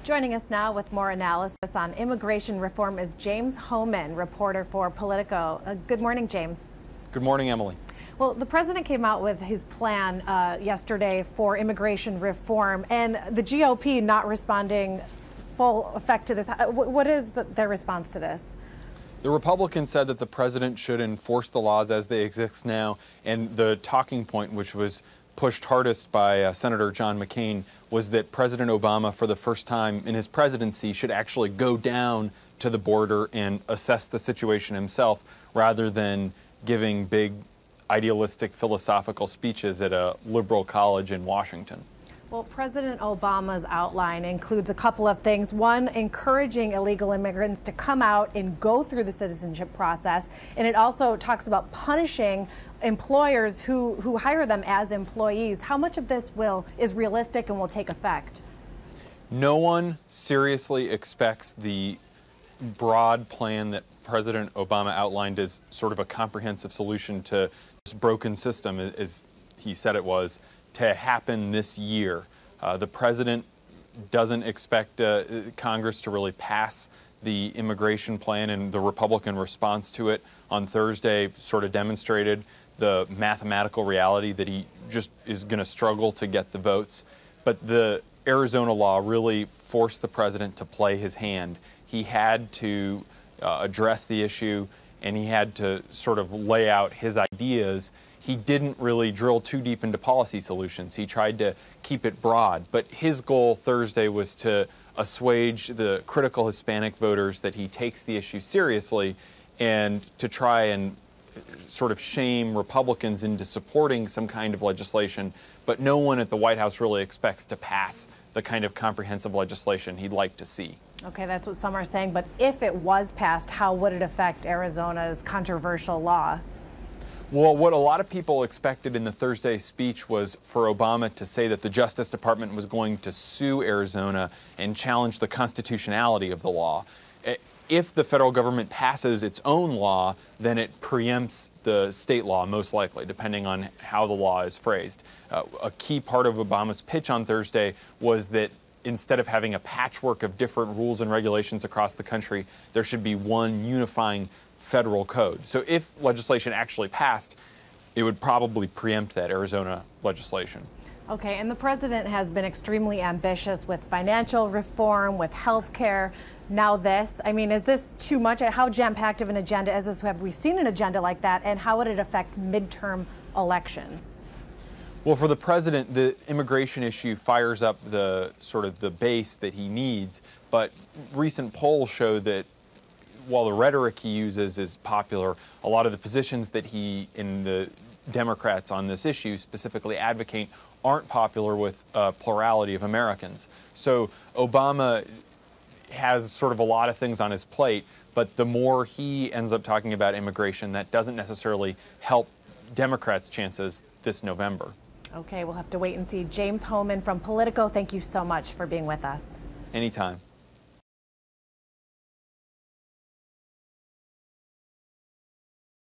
Joining us now with more analysis on immigration reform is James Hohmann, reporter for Politico. Good morning, James. Good morning, Emily. Well, the president came out with his plan yesterday for immigration reform, and the GOP not responding full effect to this. What is their response to this? The Republicans said that the president should enforce the laws as they exist now, and the talking point, which was pushed hardest by Senator John McCain, was that President Obama, for the first time in his presidency, should actually go down to the border and assess the situation himself rather than giving big idealistic philosophical speeches at a liberal college in Washington. Well, President Obama's outline includes a couple of things. One, encouraging illegal immigrants to come out and go through the citizenship process. And it also talks about punishing employers who hire them as employees. How much of this is realistic and will take effect? No one seriously expects the broad plan that President Obama outlined as sort of a comprehensive solution to this broken system, as he said it was, to happen this year. The president doesn't expect Congress to really pass the immigration plan, and the Republican response to it on Thursday sort of demonstrated the mathematical reality that he just is going to struggle to get the votes. But the Arizona law really forced the president to play his hand. He had to address the issue, and he had to sort of lay out his ideas. He didn't really drill too deep into policy solutions. He tried to keep it broad. But his goal Thursday was to assuage the critical Hispanic voters that he takes the issue seriously, and to try and sort of shame Republicans into supporting some kind of legislation. But no one at the White House really expects to pass the kind of comprehensive legislation he'd like to see. Okay, that's what some are saying. But if it was passed, how would it affect Arizona's controversial law? Well, what a lot of people expected in the Thursday speech was for Obama to say that the Justice Department was going to sue Arizona and challenge the constitutionality of the law. If the federal government passes its own law, then it preempts the state law, most likely, depending on how the law is phrased. A key part of Obama's pitch on Thursday was that instead of having a patchwork of different rules and regulations across the country, there should be one unifying federal code. So if legislation actually passed, it would probably preempt that Arizona legislation. Okay, and the president has been extremely ambitious with financial reform, with health care. Now this, I mean, is this too much? How jam-packed of an agenda is this? Have we seen an agenda like that? And how would it affect midterm elections? Well, for the president, the immigration issue fires up the sort of the base that he needs. But recent polls show that while the rhetoric he uses is popular, a lot of the positions that he and the Democrats on this issue specifically advocate aren't popular with a plurality of Americans. So Obama has sort of a lot of things on his plate, but the more he ends up talking about immigration, that doesn't necessarily help Democrats' chances this November. Okay, we'll have to wait and see. James Hohmann from Politico, thank you so much for being with us. Anytime.